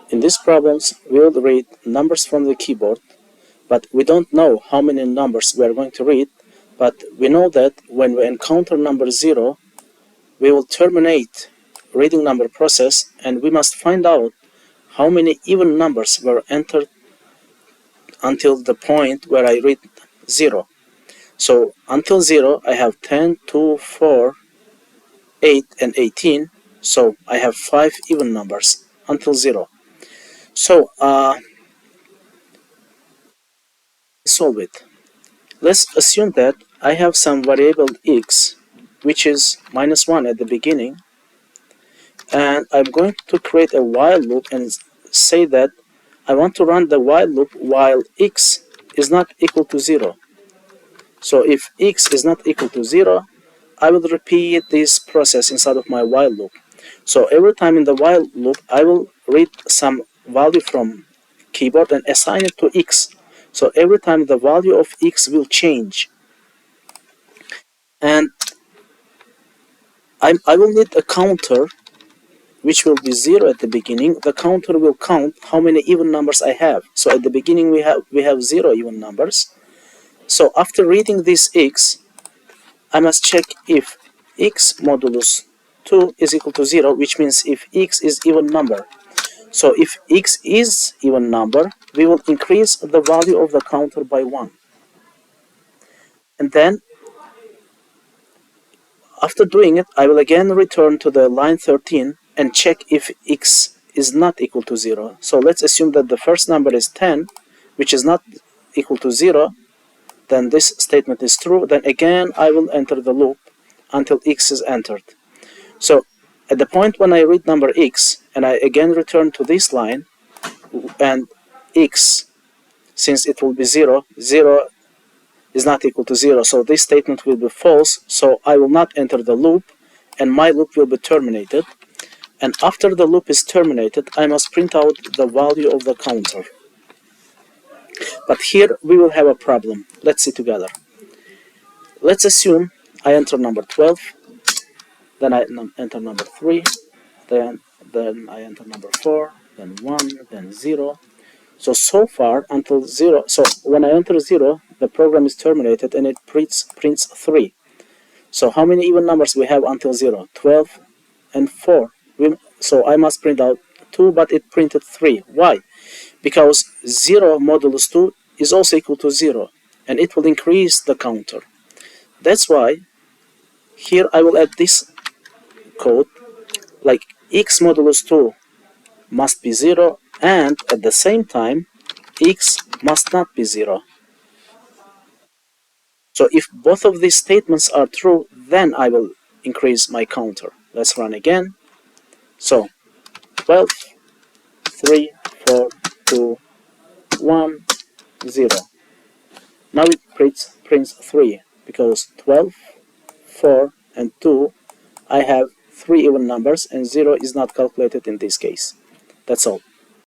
In these problems, we'll read numbers from the keyboard, but we don't know how many numbers we are going to read, but we know that when we encounter number 0, we will terminate reading number process, and we must find out how many even numbers were entered until the point where I read 0. So until 0, I have 10, 2, 4, 8, and 18. So I have 5 even numbers until 0. So solve it. Let's assume that I have some variable x, which is -1 at the beginning, and I'm going to create a while loop and say that I want to run the while loop while x is not equal to 0. So if x is not equal to 0, I will repeat this process inside of my while loop. So every time in the while loop, I will read some value from keyboard and assign it to x. So every time the value of x will change. And I will need a counter which will be 0 at the beginning. The counter will count how many even numbers I have. So at the beginning we have 0 even numbers. So after reading this x, I must check if x modulus 2 is equal to 0, which means if x is even number. So if x is even number, we will increase the value of the counter by 1. And then, after doing it, I will again return to the line 13 and check if x is not equal to 0. So let's assume that the first number is 10, which is not equal to 0. Then this statement is true. Then again, I will enter the loop until x is entered. So at the point when I read number x, and I again return to this line, and x, since it will be 0, 0 is not equal to 0, so this statement will be false, so I will not enter the loop, and my loop will be terminated. And after the loop is terminated, I must print out the value of the counter. But here we will have a problem. Let's see together. Let's assume I enter number 12, then I enter number 3, then I enter number 4, then 1, then 0. So far until 0, so when I enter 0, the program is terminated and it prints 3. So how many even numbers we have until 0? 12 and 4. So I must print out 2, but it printed 3. Why? Because 0 modulus 2 is also equal to 0, and it will increase the counter. That's why here I will add this code, like x modulus 2 must be 0, and at the same time x must not be 0. So if both of these statements are true, then I will increase my counter. Let's run again. So 12, 3, 4, 2, 1, 0. Now it prints 3, because 12, 4, and 2, I have 3 even numbers, and 0 is not calculated in this case. That's all.